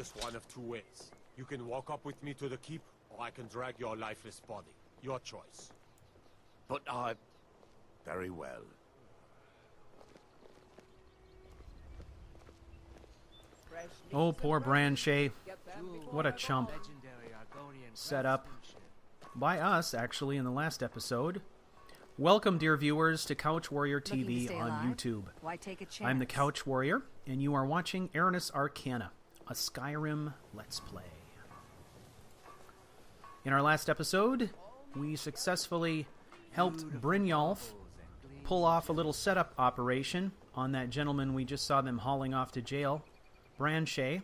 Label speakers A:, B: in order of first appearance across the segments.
A: this one of two ways. You can walk up with me to the keep, or I can drag your lifeless body. Your choice.
B: But very well.
C: Oh, poor Branche. What a chump. Set up by us, actually, in the last episode. Welcome, dear viewers, to CouchWarrior TV on YouTube.
D: Why take a chance?
C: I'm the CouchWarrior, and you are watching Arcana, a Skyrim Let's Play. In our last episode, we successfully helped Brynjolf pull off a little setup operation on that gentleman we just saw them hauling off to jail, Branche.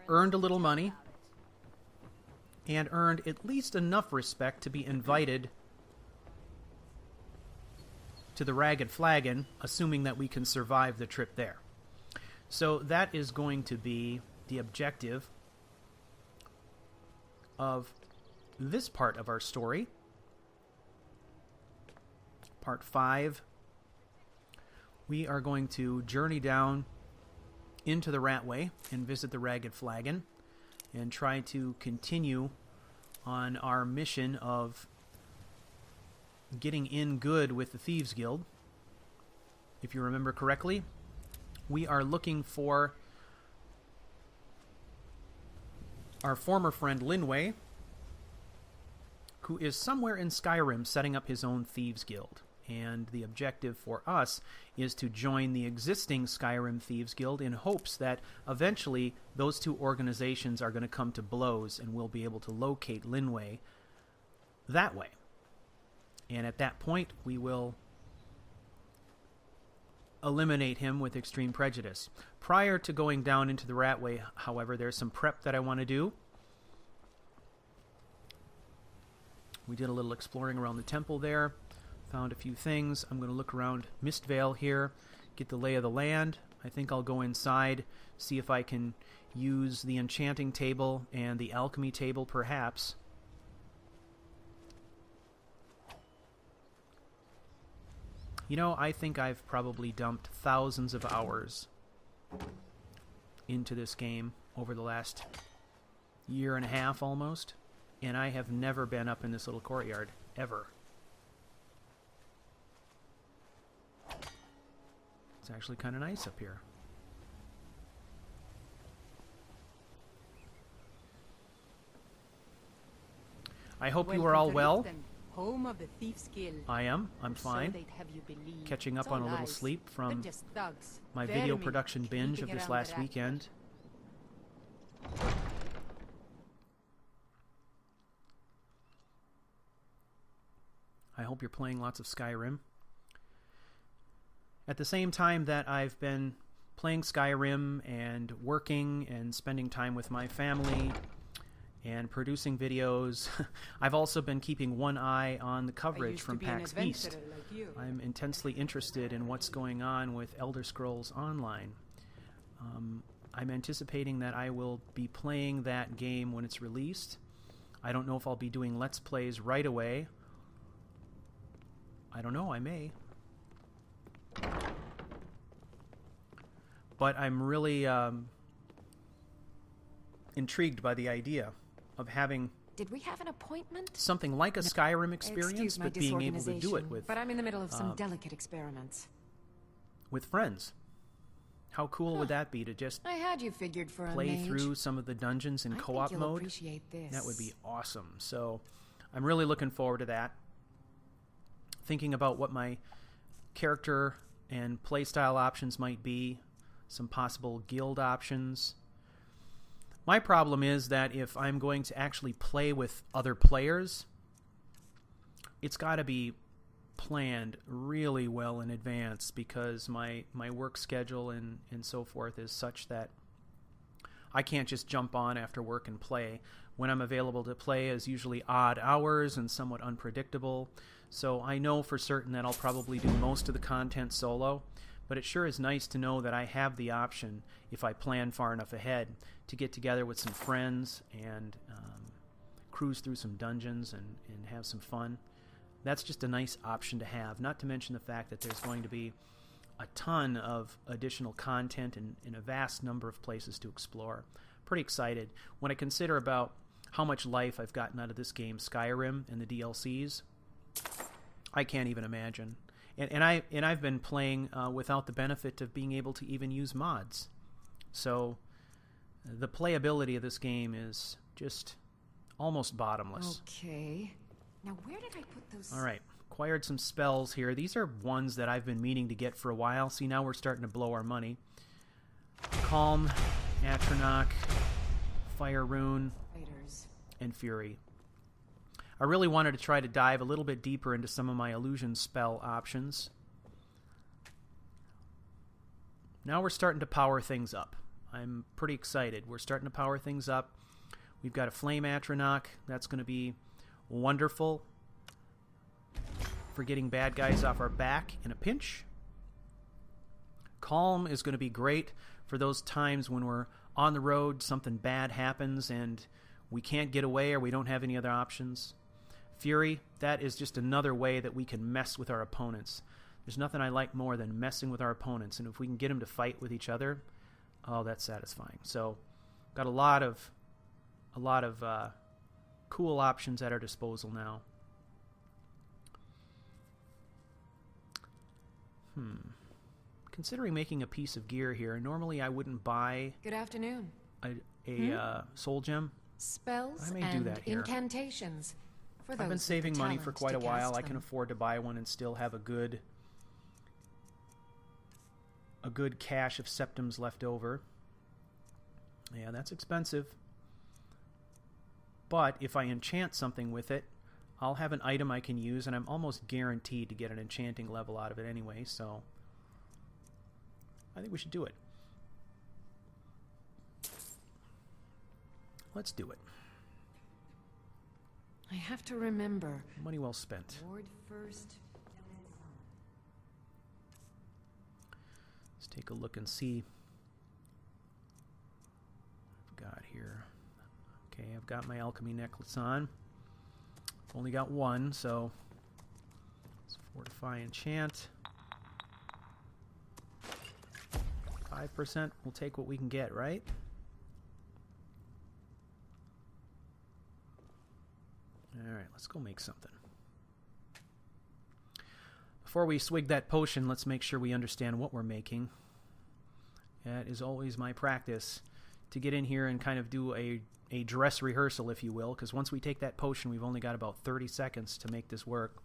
C: Earned a little money, and earned at least enough respect to be invited to the Ragged Flagon, assuming that we can survive the trip there. So that is going to be the objective of this part of our story. Part 5. We are going to journey down into the Ratway and visit the Ragged Flagon and try to continue on our mission of getting in good with the Thieves Guild. If you remember correctly, we are looking for our former friend Linwe, who is somewhere in Skyrim setting up his own Thieves Guild. And the objective for us is to join the existing Skyrim Thieves Guild in hopes that eventually those two organizations are going to come to blows and we'll be able to locate Linwe that way. And at that point, we will eliminate him with extreme prejudice. Prior to going down into the Ratway, however, there's some prep that I want to do. We did a little exploring around the temple there. Found a few things. I'm going to look around Mistvale here, get the lay of the land. I think I'll go inside, see if I can use the enchanting table and the alchemy table, perhaps. You know, I think I've probably dumped thousands of hours into this game over the last year and a half almost, and I have never been up in this little courtyard, ever. It's actually kind of nice up here. I hope you are all well.
D: Home of the Thieves Guild.
C: I am. I'm fine. Catching up on a little sleep from my video production binge of this last weekend. I hope you're playing lots of Skyrim. At the same time that I've been playing Skyrim and working and spending time with my family and producing videos, I've also been keeping one eye on the coverage from PAX East. I'm intensely interested in what's going on with Elder Scrolls Online. I'm anticipating that I will be playing that game when it's released. I don't know if I'll be doing Let's Plays right away. I don't know, I may. But I'm really intrigued by the idea of having
D: Did we have an appointment?
C: something like a Skyrim experience, but being able to do it with
D: But I'm in the middle of some delicate experiments.
C: with friends. How cool would that be to just
D: I had you figured for a
C: play
D: mage.
C: through some of the dungeons in
D: I
C: co-op
D: think you'll
C: mode?
D: appreciate this.
C: That would be awesome. So I'm really looking forward to that. Thinking about what my character and playstyle options might be, some possible guild options. My problem is that if I'm going to actually play with other players, it's got to be planned really well in advance, because my work schedule and so forth is such that I can't just jump on after work and play. When I'm available to play is usually odd hours and somewhat unpredictable, so I know for certain that I'll probably do most of the content solo, but it sure is nice to know that I have the option, if I plan far enough ahead, to get together with some friends and cruise through some dungeons and have some fun. That's just a nice option to have, not to mention the fact that there's going to be a ton of additional content and a vast number of places to explore. Pretty excited. When I consider about how much life I've gotten out of this game, Skyrim, and the DLCs, I can't even imagine. And I've been playing without the benefit of being able to even use mods. So the playability of this game is just almost bottomless.
D: Okay. Now where did I put those?
C: All right. Acquired some spells here. These are ones that I've been meaning to get for a while. See, now we're starting to blow our money. Calm, Atronach, Fire Rune,
D: Raiders.
C: and Fury. I really wanted to try to dive a little bit deeper into some of my illusion spell options. Now we're starting to power things up. I'm pretty excited. We're starting to power things up. We've got a Flame Atronach. That's going to be wonderful for getting bad guys off our back in a pinch. Calm is going to be great for those times when we're on the road, something bad happens, and we can't get away or we don't have any other options. Fury, that is just another way that we can mess with our opponents. There's nothing I like more than messing with our opponents, and if we can get them to fight with each other, oh, that's satisfying. So, got a lot of cool options at our disposal now. Considering making a piece of gear here, normally I wouldn't buy
D: Good afternoon.
C: a soul gem.
D: Spells
C: I may do
D: and
C: that here.
D: incantations. For
C: I've been
D: those with
C: saving
D: the
C: money for
D: talent
C: quite
D: to
C: a while.
D: cast
C: I can
D: them.
C: afford to buy one and still have a good cache of septums left over. Yeah, that's expensive. But if I enchant something with it, I'll have an item I can use, and I'm almost guaranteed to get an enchanting level out of it anyway, so I think we should do it. Let's do it.
D: I have to remember.
C: Money well spent.
D: Ward first.
C: Let's take a look and see what I've got here. Okay, I've got my alchemy necklace on. I've only got one, so let's fortify enchant. 5%, we'll take what we can get, right? Alright, let's go make something. Before we swig that potion, let's make sure we understand what we're making. That is always my practice, to get in here and kind of do a dress rehearsal, if you will, because once we take that potion, we've only got about 30 seconds to make this work.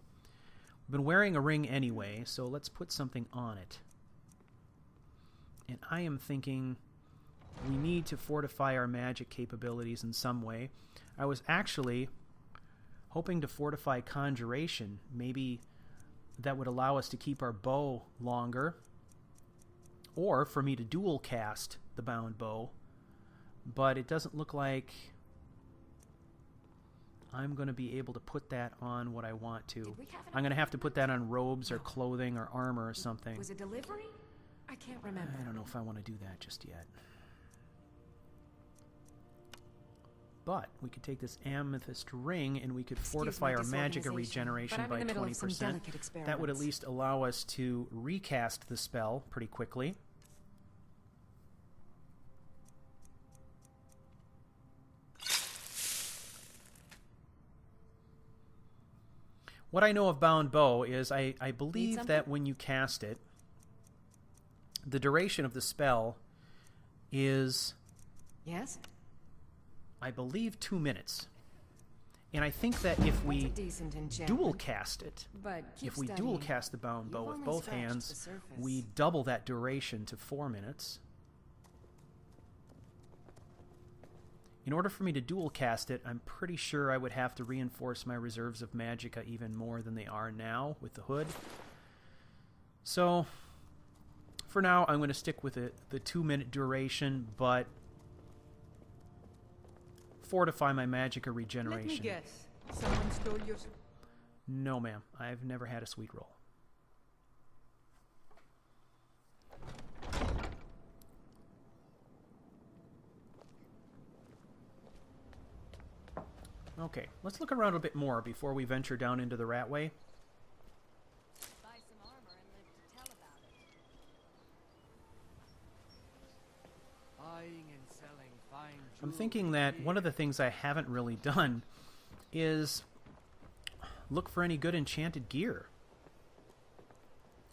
C: We've been wearing a ring anyway, so let's put something on it. And I am thinking we need to fortify our magic capabilities in some way. I was actually hoping to fortify conjuration. Maybe that would allow us to keep our bow longer, or for me to dual cast the bound bow. But it doesn't look like I'm going to be able to put that on what I want to. I'm going to have to put that on robes or clothing or armor or something.
D: Was it delivery? I can't remember.
C: I don't know if I want to do that just yet. But we could take this amethyst ring and we could fortify our magicka regeneration by 20%. That would at least allow us to recast the spell pretty quickly. What I know of Bound Bow is I believe that when you cast it, the duration of the spell is,
D: yes,
C: I believe, 2 minutes. And I think that if we dual cast it, if we dual cast the Bound Bow with both hands, we double that duration to 4 minutes. In order for me to dual cast it, I'm pretty sure I would have to reinforce my reserves of magicka even more than they are now with the hood. So, for now, I'm going to stick with the 2 minute duration, but fortify my magicka regeneration.
E: Let me guess. Someone stole your...
C: No, ma'am. I've never had a sweet roll. Okay, let's look around a bit more before we venture down into the Ratway.
E: Buy some armor and live to tell about it.
C: I'm thinking that one of the things I haven't really done is look for any good enchanted gear.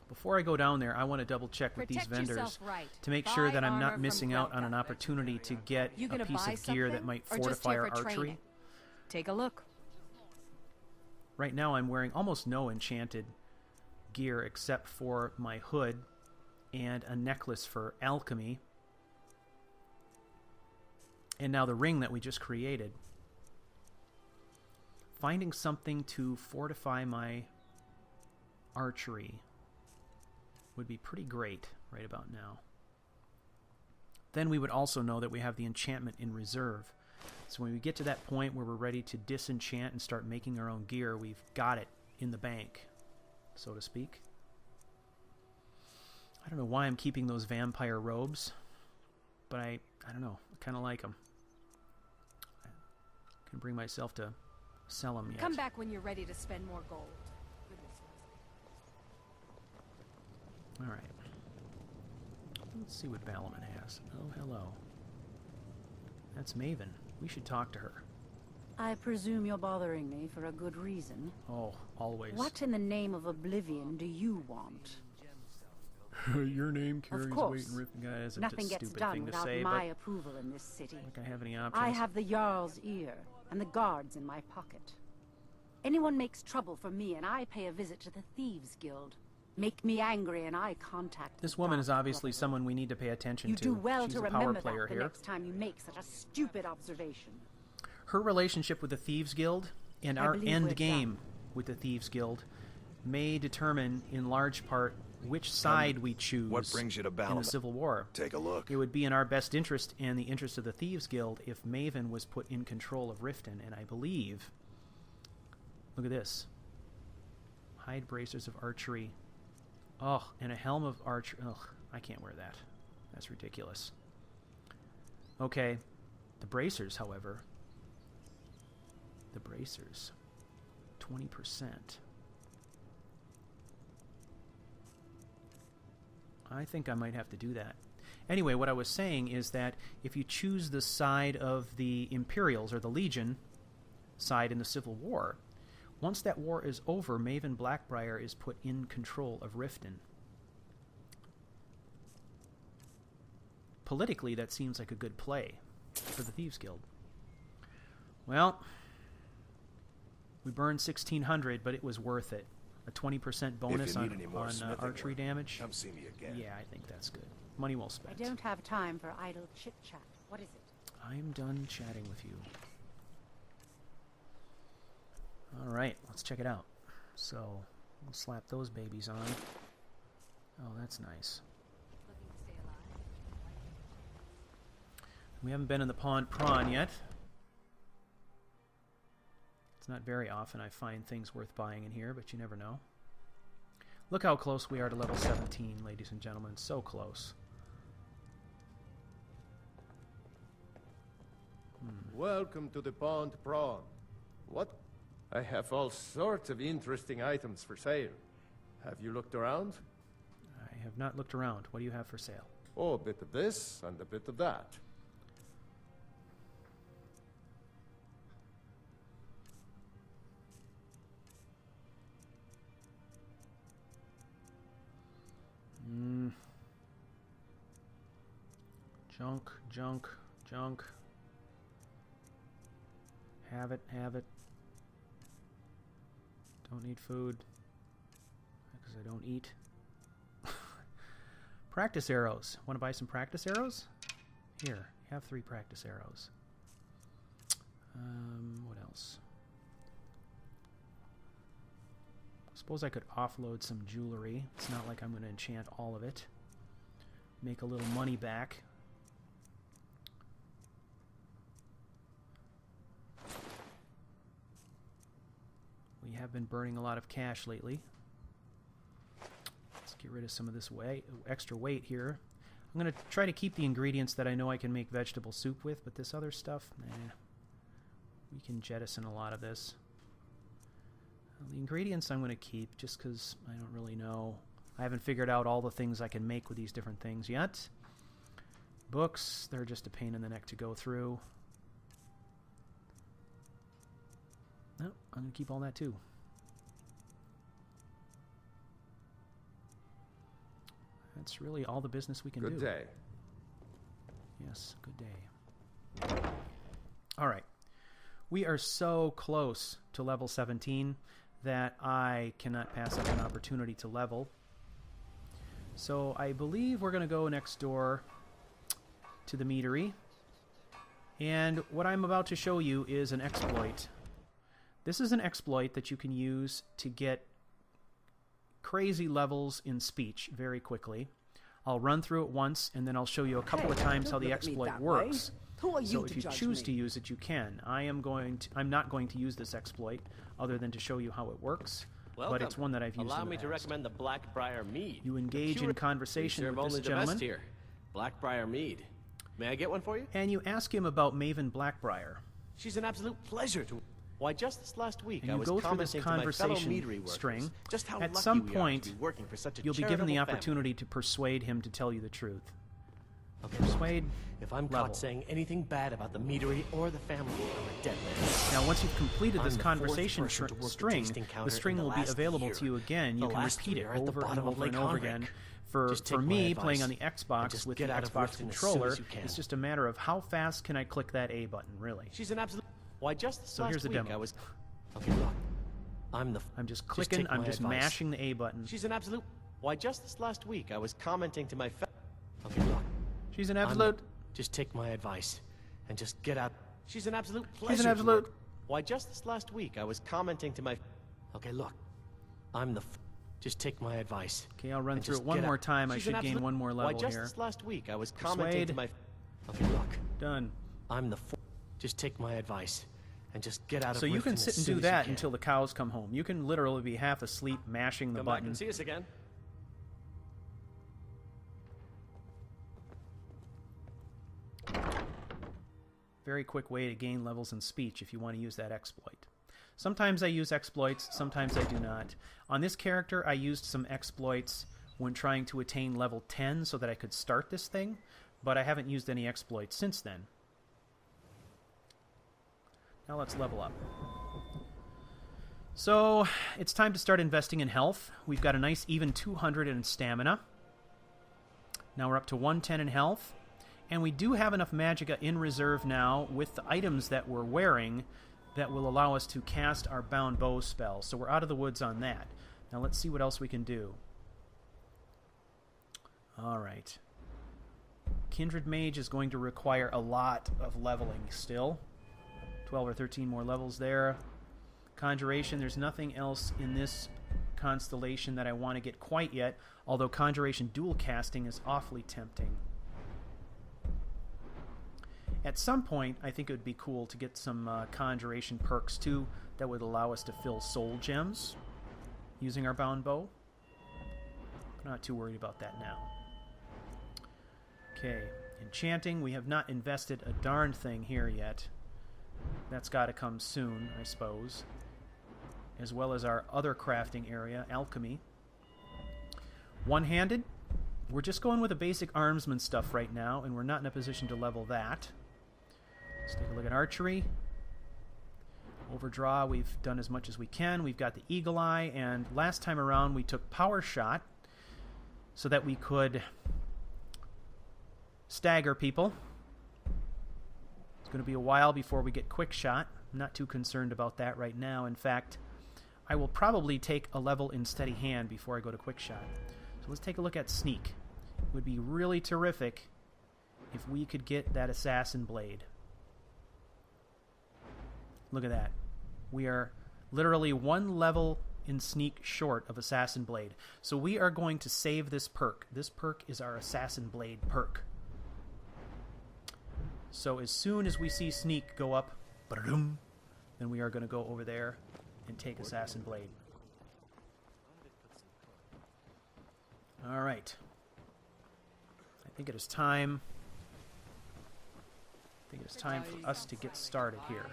C: Before I go down there, I want to double check with these vendors to make sure that I'm not missing out on an opportunity to get a piece of gear that might fortify our archery.
F: Take a look.
C: Right now I'm wearing almost no enchanted gear except for my hood and a necklace for alchemy. And now the ring that we just created. Finding something to fortify my archery would be pretty great right about now. Then we would also know that we have the enchantment in reserve. So when we get to that point where we're ready to disenchant and start making our own gear, we've got it in the bank, so to speak. I don't know why I'm keeping those vampire robes, but I don't know. I kind of like them. I can bring myself to sell them yet.
F: Come back when you're ready to spend more gold.
C: All right. Let's see what Valaman has. Oh, hello. That's Maven. We should talk to her.
G: I presume you're bothering me for a good reason.
C: Oh, always.
G: What in the name of oblivion do you want?
C: Your name carries
G: Of course.
C: weight and ripping. That's a
G: Nothing gets
C: stupid
G: done
C: thing to
G: without
C: say,
G: my
C: but
G: approval in this city.
C: I don't think I have any options.
G: I have the Jarl's ear and the guards in my pocket. Anyone makes trouble for me and I pay a visit to the Thieves Guild. Make me angry and I contact
C: This
G: the
C: woman is
G: Dark
C: obviously
G: Brotherhood.
C: someone we need to pay attention
G: You
C: to.
G: do well
C: She's
G: to
C: a power
G: remember
C: player
G: that the
C: here.
G: next time you make such a stupid observation.
C: Her relationship with the Thieves Guild and
G: I
C: our
G: believe
C: end
G: we're
C: game
G: done.
C: with the Thieves Guild may determine in large part which side we choose
B: What brings you to
C: in
B: Balaam?
C: the Civil War.
B: Take a look.
C: It would be in our best interest and the interest of the Thieves Guild if Maven was put in control of Riften, and I believe... Look at this. Hide bracers of archery. Oh, and a helm of archery. Ugh, I can't wear that. That's ridiculous. Okay. The bracers, however. The bracers. 20%. I think I might have to do that. Anyway, what I was saying is that if you choose the side of the Imperials, or the Legion side in the Civil War, once that war is over, Maven Blackbriar is put in control of Riften. Politically, that seems like a good play for the Thieves Guild. Well, we burned 1,600, but it was worth it. A 20% bonus on archery damage.
B: Come see me again.
C: Yeah, I think that's good. Money well spent.
G: I don't have time for idle chit-chat. What is it?
C: I'm done chatting with you. All right, let's check it out. So, we'll slap those babies on. Oh, that's nice. We haven't been in the Pond Prawn yet. It's not very often I find things worth buying in here, but you never know. Look how close we are to level 17, ladies and gentlemen. So close.
H: Welcome to the Pond Prawn. What? I have all sorts of interesting items for sale. Have you looked around?
C: I have not looked around. What do you have for sale?
H: Oh, a bit of this and a bit of that.
C: Junk, junk, junk. Have it, have it. Don't need food. Because I don't eat. Practice arrows. Want to buy some practice arrows? Here, you have 3 practice arrows. What else? Suppose I could offload some jewelry. It's not like I'm going to enchant all of it. Make a little money back. We have been burning a lot of cash lately. Let's get rid of some of this extra weight here. I'm going to try to keep the ingredients that I know I can make vegetable soup with, but this other stuff, we can jettison a lot of this. The ingredients I'm going to keep just because I don't really know. I haven't figured out all the things I can make with these different things yet. Books, they're just a pain in the neck to go through. No, I'm going to keep all that too. That's really all the business we can do.
H: Good day.
C: Yes, good day. All right. We are so close to level 17 that I cannot pass up an opportunity to level. So I believe we're going to go next door to the meadery. And what I'm about to show you is an exploit. This is an exploit that you can use to get crazy levels in speech very quickly. I'll run through it once, and then I'll show you a couple of times how the exploit works.
E: Who are you
C: So
E: to
C: if you
E: judge
C: choose
E: me?
C: to use it, you can. I'm not going to use this exploit other than to show you how it works. But it's one that I've used
I: Allow
C: in the
I: me to
C: past.
I: recommend the Blackbriar Mead.
C: You engage in conversation
I: serve
C: with
I: only
C: this
I: the best
C: gentleman,
I: here. Blackbriar Mead. May I get one for you?
C: and you ask him about Maven Blackbriar.
I: She's an absolute pleasure to. Why, just this last week,
C: And
I: I
C: you
I: was
C: go through this
I: commenting to my fellow
C: conversation
I: meadery workers
C: string.
I: just how
C: At
I: lucky
C: some
I: we
C: point,
I: are to be working for such a
C: You'll be given the
I: charitable
C: opportunity to persuade him to tell you the truth.
I: family. Okay,
C: Persuade.
I: if I'm
C: level.
I: caught saying anything bad about the meadery or the family, I'm a dead man.
C: Now, once you've completed
I: I'm
C: this
I: the
C: conversation
I: fourth person to work the
C: string,
I: tasting
C: the
I: counter
C: string
I: in the
C: will be
I: last
C: available
I: year.
C: to you again. You
I: The
C: can
I: last
C: repeat
I: three
C: it
I: are at the
C: over and
I: bottom of
C: over and
I: Lake
C: over
I: Conric.
C: again. For
I: Just take my
C: me,
I: advice
C: playing on the
I: and
C: Xbox
I: just
C: with the
I: get out of
C: Xbox
I: Riften as soon
C: controller,
I: as you can.
C: it's just a matter of how fast can I click that A button, really.
I: She's an absolute. Why, just this
C: So
I: last
C: here's the
I: week,
C: demo.
I: I was. Okay, look.
C: I'm just clicking,
I: take
C: I'm
I: my
C: just
I: advice.
C: mashing the A button.
I: She's an absolute. Why, just this last week, I was commenting to my. Okay, look.
C: She's an
I: I'm
C: absolute.
I: Just take my advice and just get out. She's an absolute pleasure.
C: She's an
I: to
C: absolute.
I: work. Why, just this last week, I was commenting to my. Okay, look. Just take my advice.
C: Okay, I'll run
I: and
C: through
I: just
C: it one
I: get
C: more
I: out.
C: time. I
I: She's
C: should
I: an
C: gain
I: absolute-
C: one more level
I: Why, just
C: here.
I: this last week, I was commenting to my.
C: Persuade.
I: Okay, look.
C: Done.
I: Just take my advice and just get out of.
C: So you
I: Riften
C: can
I: as
C: sit and
I: soon
C: do
I: as you
C: that
I: can.
C: until the cows come home. You can literally be half asleep mashing the
I: Come back
C: button.
I: and see us again.
C: Very quick way to gain levels in speech if you want to use that exploit. Sometimes I use exploits, sometimes I do not. On this character, I used some exploits when trying to attain level 10 so that I could start this thing, but I haven't used any exploits since then. Now let's level up. So, it's time to start investing in health. We've got a nice even 200 in stamina. Now we're up to 110 in health. And we do have enough magicka in reserve now with the items that we're wearing that will allow us to cast our bound bow spell. So we're out of the woods on that. Now let's see what else we can do. Alright. Kindred Mage is going to require a lot of leveling still. 12 or 13 more levels there. Conjuration, there's nothing else in this constellation that I want to get quite yet, although Conjuration dual casting is awfully tempting. At some point, I think it would be cool to get some Conjuration perks too that would allow us to fill soul gems using our bound bow. I'm not too worried about that now. Okay, enchanting. We have not invested a darn thing here yet. That's got to come soon, I suppose. As well as our other crafting area, alchemy. One-handed. We're just going with the basic armsman stuff right now, and we're not in a position to level that. Let's take a look at archery. Overdraw, we've done as much as we can. We've got the eagle eye, and last time around we took power shot so that we could stagger people. It's going to be a while before we get quick shot. I'm not too concerned about that right now. In fact, I will probably take a level in steady hand before I go to quick shot. So let's take a look at sneak. It would be really terrific if we could get that assassin blade. Look at that. We are literally one level in sneak short of assassin blade. So we are going to save this perk. This perk is our assassin blade perk. So as soon as we see sneak go up, ba-da-dum, then we are going to go over there and take assassin blade. All right. I think it is time. I think it is time for us to get started here.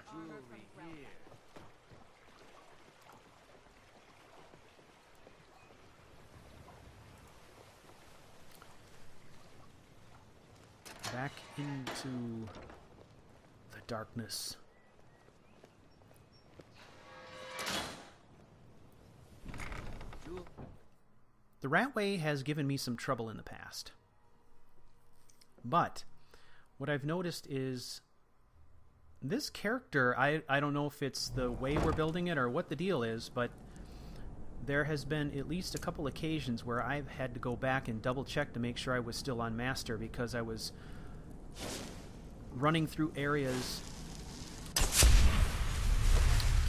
C: back into the darkness. The Ratway has given me some trouble in the past. But what I've noticed is this character, I don't know if it's the way we're building it or what the deal is, but there has been at least a couple occasions where I've had to go back and double check to make sure I was still on Master, because I was running through areas,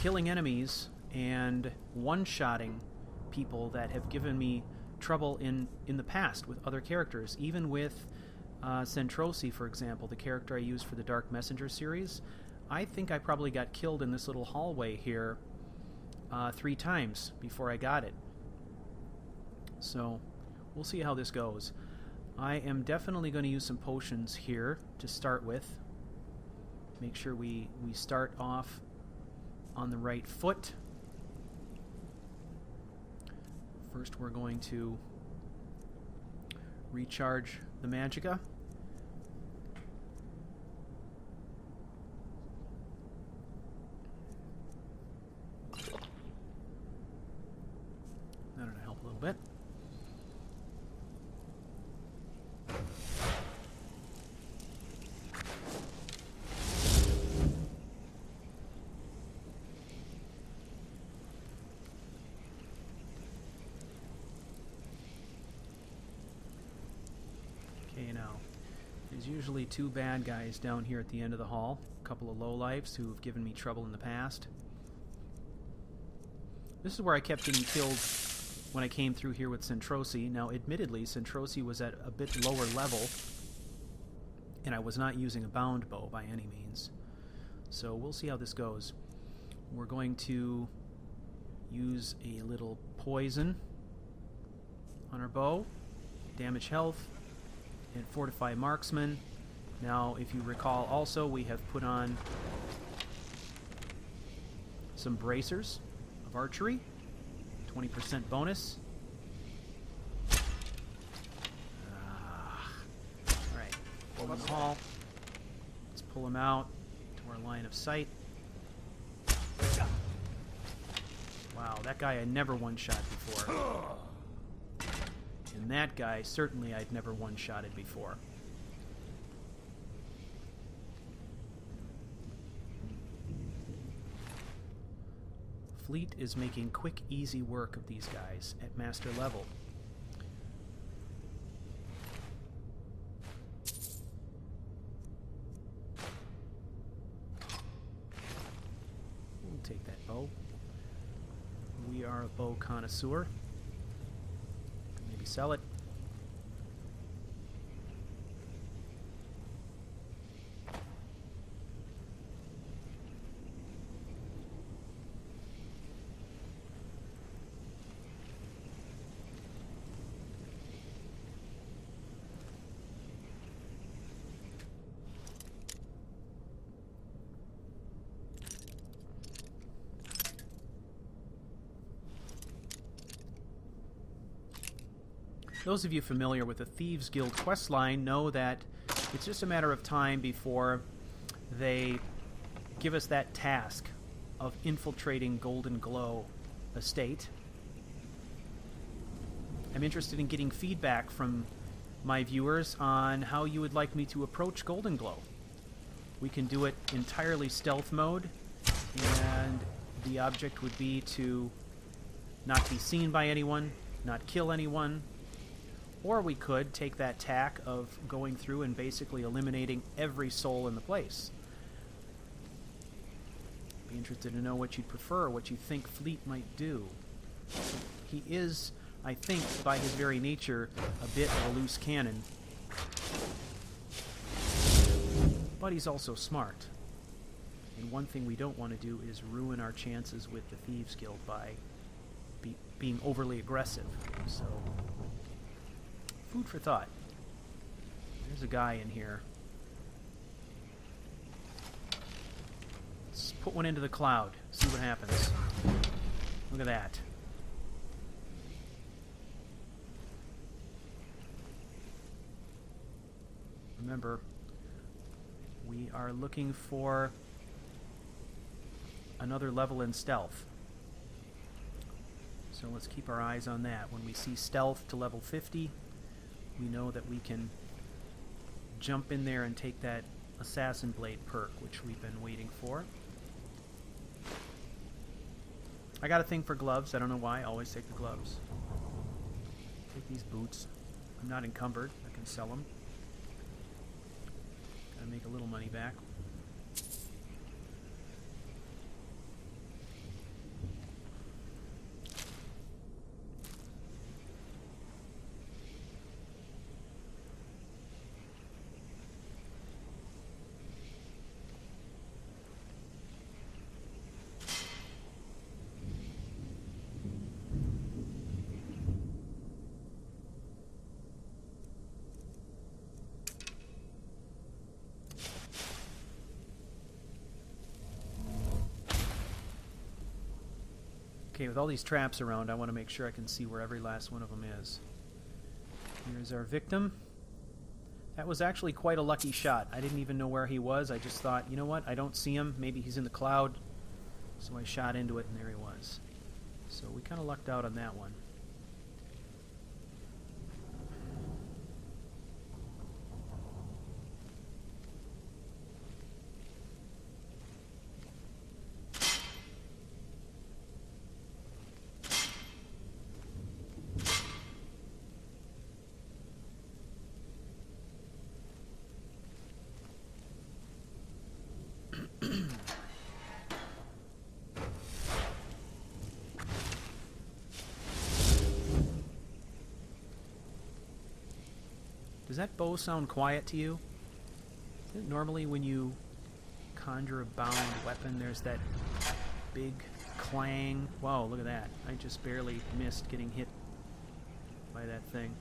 C: killing enemies, and one-shotting people that have given me trouble in the past with other characters. Even with Centrosi, for example, the character I used for the Dark Messenger series, I think I probably got killed in this little hallway here 3 times before I got it. So we'll see how this goes. I am definitely going to use some potions here to start with. Make sure we start off on the right foot. First, we're going to recharge the magicka. That'll help a little bit. Okay, now, there's usually 2 bad guys down here at the end of the hall. A couple of lowlifes who have given me trouble in the past. This is where I kept getting killed when I came through here with Centrosi. Now, admittedly, Centrosi was at a bit lower level, and I was not using a bound bow by any means. So we'll see how this goes. We're going to use a little poison on our bow, damage health, and fortify marksman. Now, if you recall, also we have put on some bracers of archery, 20% bonus. Alright, over the hall. Let's pull him out to our line of sight. Wow, that guy I never one-shot before. And that guy, certainly I'd never one-shotted before. Fleet is making quick, easy work of these guys at master level. We'll take that bow. We are a bow connoisseur. Maybe sell it. Those of you familiar with the Thieves Guild questline know that it's just a matter of time before they give us that task of infiltrating Golden Glow estate. I'm interested in getting feedback from my viewers on how you would like me to approach Golden Glow. We can do it entirely stealth mode, and the object would be to not be seen by anyone, not kill anyone. Or we could take that tack of going through and basically eliminating every soul in the place. Be interested to know what you'd prefer, what you think Fleet might do. He is, I think, by his very nature, a bit of a loose cannon. But he's also smart. And one thing we don't want to do is ruin our chances with the Thieves Guild by being overly aggressive. So, food for thought. There's a guy in here. Let's put one into the cloud, see what happens. Look at that. Remember, we are looking for another level in stealth. So let's keep our eyes on that. When we see stealth to level 50, we know that we can jump in there and take that Assassin Blade perk, which we've been waiting for. I got a thing for gloves. I don't know why. I always take the gloves. Take these boots. I'm not encumbered. I can sell them. Gotta make a little money back. Okay, with all these traps around, I want to make sure I can see where every last one of them is. Here's our victim. That was actually quite a lucky shot. I didn't even know where he was. I just thought, you know what, I don't see him. Maybe he's in the cloud. So I shot into it, and there he was. So we kind of lucked out on that one. Does that bow sound quiet to you? Isn't it normally when you conjure a bound weapon, there's that big clang? Wow, look at that. I just barely missed getting hit by that thing.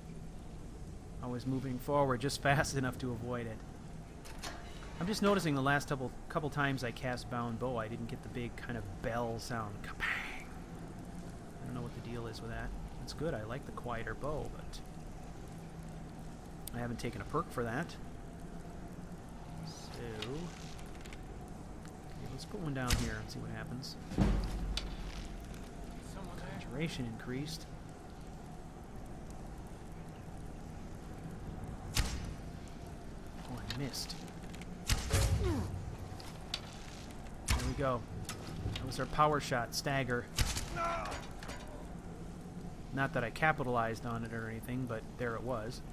C: I was moving forward just fast enough to avoid it. I'm just noticing the last couple times I cast bound bow, I didn't get the big kind of bell sound. Ka-bang! I don't know what the deal is with that. It's good. I like the quieter bow, but I haven't taken a perk for that. So, okay, let's put one down here and see what happens. Conjuration increased. Oh, I missed. There we go. That was our power shot, stagger. Not that I capitalized on it or anything, but there it was.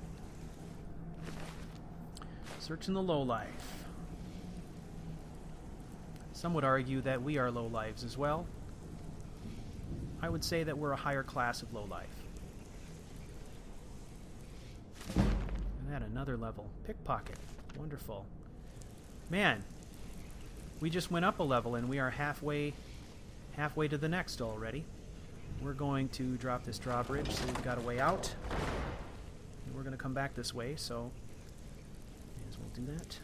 C: Searching the low-life. Some would argue that we are low-lives as well. I would say that we're a higher class of low-life. And at another level. Pickpocket. Wonderful. Man, we just went up a level and we are halfway to the next already. We're going to drop this drawbridge so we've got a way out. And we're going to come back this way, so we'll do that.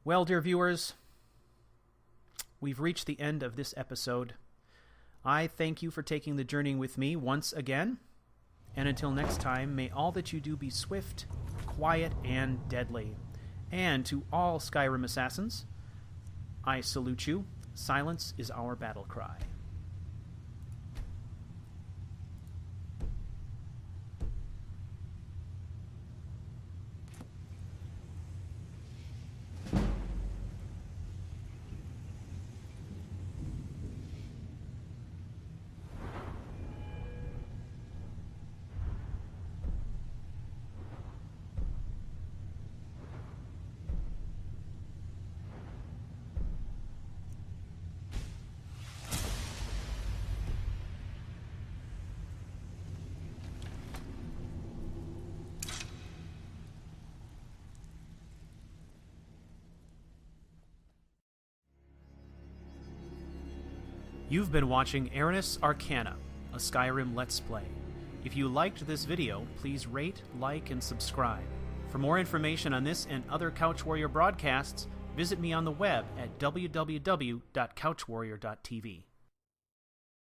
C: Well, dear viewers, we've reached the end of this episode. I thank you for taking the journey with me once again. And until next time, may all that you do be swift, quiet, and deadly. And to all Skyrim assassins, I salute you. Silence is our battle cry. You've been watching Aranis Arcana, a Skyrim Let's Play. If you liked this video, please rate, like, and subscribe. For more information on this and other CouchWarrior broadcasts, visit me on the web at www.couchwarrior.tv.